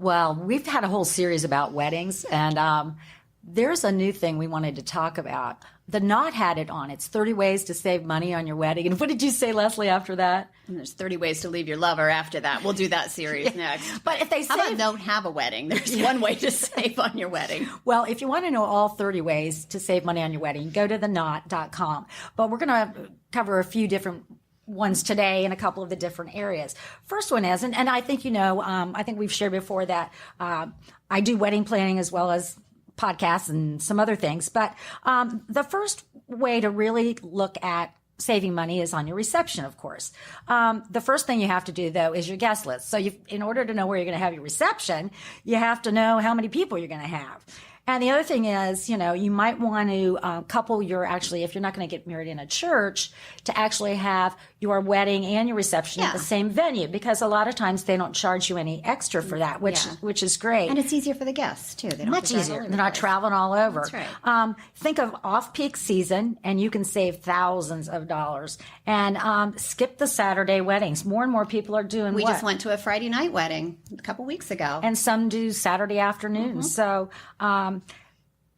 Well, we've had a whole series about weddings, and there's a new thing we wanted to talk about. The Knot had it on. It's 30 ways to save money on your wedding. And what did you say, Leslie, after that? And there's 30 ways to leave your lover after that. We'll do that series next. But if they How about don't have a wedding? There's one way to save on your wedding. Well, if you want to know all 30 ways to save money on your wedding, go to theknot.com. But we're going to cover a few different ones today in a couple of the different areas. First one is, and I think I think we've shared before that I do wedding planning as well as podcasts and some other things. But the first way to really look at saving money is on your reception, of course. The first thing you have to do, though, is your guest list. So in order to know where you're going to have your reception, you have to know how many people you're going to have. And the other thing is, you might want to couple if you're not going to get married in a church, to actually have your wedding and your reception at the same venue, because a lot of times they don't charge you any extra for that, which is great. And it's easier for the guests, too. They don't Much easier. They're not traveling all over. That's right. Think of off-peak season, and you can save thousands of dollars. And skip the Saturday weddings. More and more people are doing We just went to a Friday night wedding a couple weeks ago. And some do Saturday afternoons. So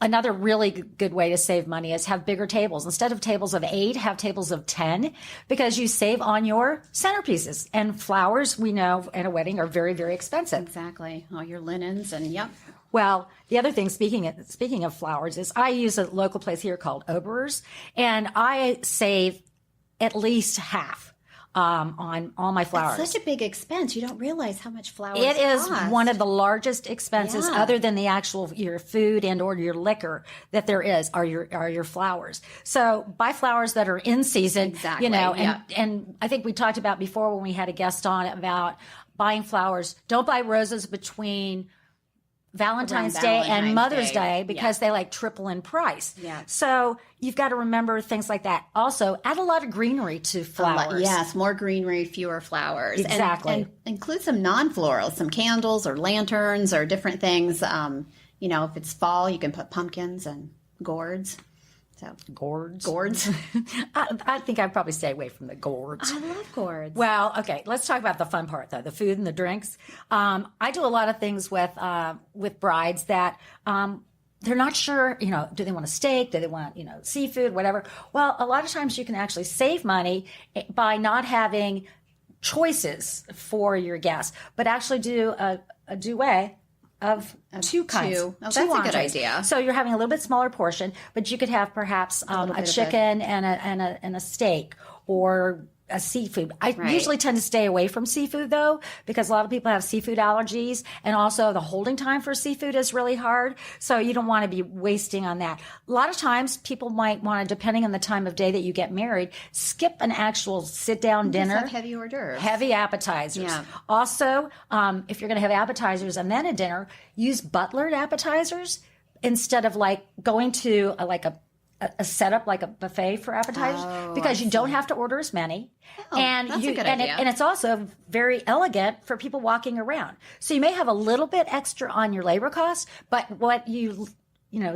another really good way to save money is have bigger tables. Instead of tables of 8, have tables of 10, because you save on your centerpieces. And flowers, we know, at a wedding are very, very expensive. Exactly. All your linens and Well, the other thing, speaking of flowers, is I use a local place here called Oberer's, and I save at least half on all my flowers. It's such a big expense. You don't realize how much flowers It is cost. one of the largest expenses, other than the actual your food and or your liquor, that there is are your flowers. So buy flowers that are in season. Exactly. And I think we talked about before when we had a guest on about buying flowers. Don't buy roses between Valentine's Day and Mother's Day because they like triple in price. Yeah. So you've got to remember things like that. Also, add a lot of greenery to flowers. Yes, more greenery, fewer flowers. Exactly. And include some non-florals, some candles or lanterns or different things. If it's fall, you can put pumpkins and gourds. So Gourds. I think I'd probably stay away from the gourds. I love gourds. Well, okay, let's talk about the fun part, though, the food and the drinks. I do a lot of things with brides that they're not sure, do they want a steak? Do they want, seafood, whatever? Well, a lot of times you can actually save money by not having choices for your guests, but actually do a duet of two kinds. Oh, that's a good idea. So you're having a little bit smaller portion, but you could have perhaps a chicken and a steak, or a seafood. I usually tend to stay away from seafood, though, because a lot of people have seafood allergies, and also the holding time for seafood is really hard. So you don't want to be wasting on that. A lot of times people might want to, depending on the time of day that you get married, skip an actual sit-down dinner. Have heavy hors d'oeuvres. Heavy appetizers. Yeah. Also, if you're going to have appetizers and then a dinner, use butlered appetizers instead of going to a setup like a buffet for appetizers, because you don't have to order as many. That's a good idea. And it's also very elegant for people walking around. So you may have a little bit extra on your labor costs, but what you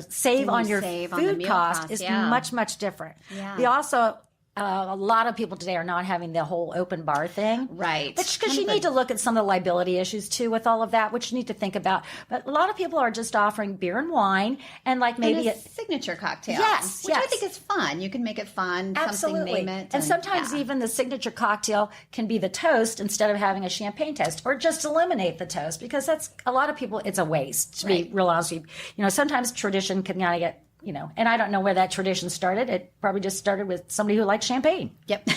save on your food cost is much, much different. Yeah. They also, a lot of people today are not having the whole open bar thing. Right. Because you need to look at some of the liability issues, too, with all of that, which you need to think about. But a lot of people are just offering beer and wine and maybe a signature cocktail. Yes. Which I think is fun. You can make it fun. Absolutely. Something, name it. And sometimes even the signature cocktail can be the toast instead of having a champagne toast, or just eliminate the toast, because that's a lot of people, it's a waste, to be real honest with you. Sometimes tradition can kind of get, and I don't know where that tradition started. It probably just started with somebody who likes champagne. Yep.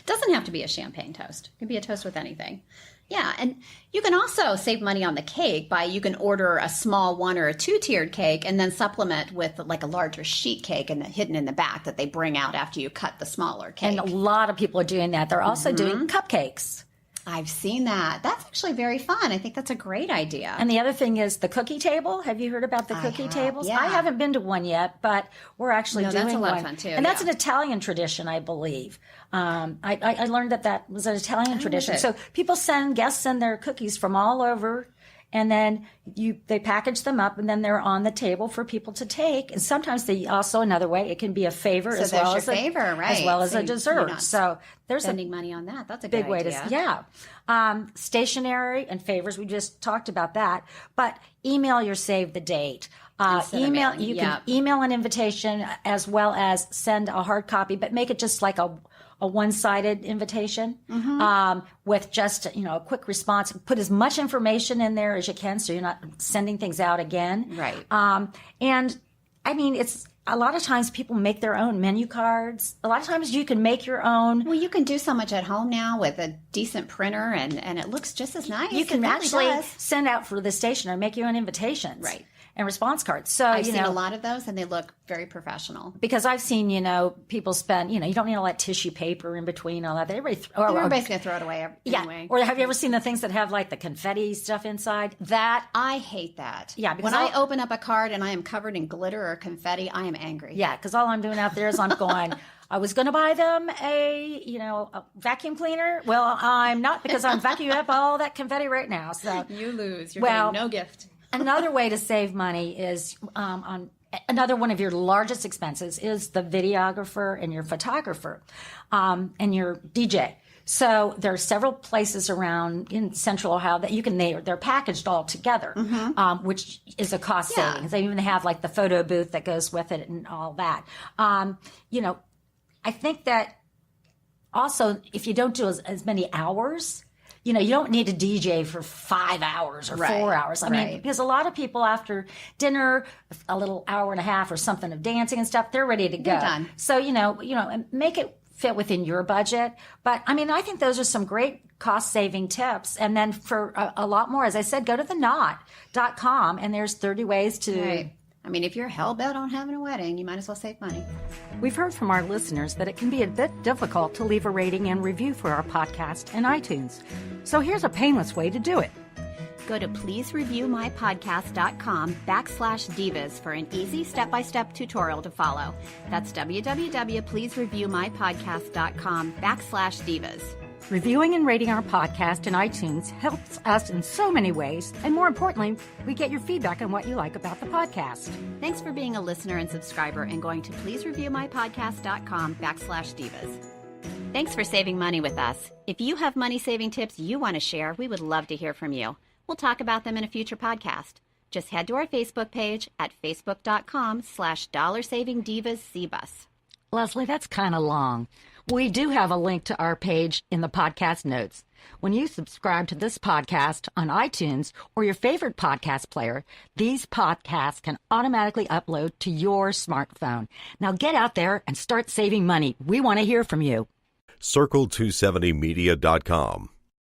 Doesn't have to be a champagne toast. It can be a toast with anything. Yeah, and you can also save money on the cake you can order a small 1 or a 2-tiered cake and then supplement with a larger sheet cake hidden in the back that they bring out after you cut the smaller cake. And a lot of people are doing that. They're also doing cupcakes. I've seen that. That's actually very fun. I think that's a great idea. And the other thing is the cookie table. Have you heard about the cookie tables? Yeah. I haven't been to one yet, but we're actually doing one. That's a lot of fun, too. And that's an Italian tradition, I believe. I learned that was an Italian tradition. So guests send their cookies from all over, and then they package them up, and then they're on the table for people to take. And sometimes they also, another way, it can be a favor So as well as favor, right? as well as So a you're desert. not So there's spending money on that. That's a big good way idea. Stationery and favors, we just talked about that, but email your save the date. Instead of mailing, You can email an invitation as well as send a hard copy, but make it just like a one-sided invitation with just a quick response. Put as much information in there as you can, so you're not sending things out again. Right. And I mean, it's a lot of times people make their own menu cards. A lot of times you can make your own. Well, you can do so much at home now with a decent printer, and it looks just as nice. You can It really actually does. send out for the station or make your own invitations. Right. And response cards. So, I've seen a lot of those, and they look very professional. because I've seen, people spend, you don't need all that tissue paper in between, all that. Everybody's Everybody's going to throw it away anyway. Or have you ever seen the things that have like the confetti stuff inside? That, I hate that. Yeah, because when I open up a card and I am covered in glitter or confetti, I am angry. yeah, because all I'm doing out there is I'm going, I was going to buy them a vacuum cleaner. Well, I'm not, because I'm vacuuming up all that confetti right now. So You lose. You're Well, getting no gift. another way to save money is on another one of your largest expenses is the videographer and your photographer and your DJ. So there are several places around in Central Ohio that you can, they're packaged all together, which is a cost Yeah. savings. They even have like the photo booth that goes with it and all that. I think that also if you don't do as many hours, you don't need a DJ for 5 hours or Right, 4 hours. I mean, right. because a lot of people after dinner, a little hour and a half or something of dancing and stuff, they're ready to go. They're done. So, make it fit within your budget. But I mean, I think those are some great cost saving tips. And then for a lot more, as I said, go to thenot.com and there's 30 ways to. Right. I mean, if you're hell bent on having a wedding, you might as well save money. We've heard from our listeners that it can be a bit difficult to leave a rating and review for our podcast in iTunes. So here's a painless way to do it. Go to pleasereviewmypodcast.com/divas for an easy step-by-step tutorial to follow. That's www.pleasereviewmypodcast.com/divas. Reviewing and rating our podcast in iTunes helps us in so many ways, and more importantly, we get your feedback on what you like about the podcast. Thanks for being a listener and subscriber and going to pleasereviewmypodcast.com/divas. Thanks for saving money with us. If you have money-saving tips you want to share, we would love to hear from you. We'll talk about them in a future podcast. Just head to our Facebook page at facebook.com/DollarSavingDivasCBus. Leslie, that's kind of long. We do have a link to our page in the podcast notes. When you subscribe to this podcast on iTunes or your favorite podcast player, these podcasts can automatically upload to your smartphone. Now get out there and start saving money. We want to hear from you. Circle270media.com.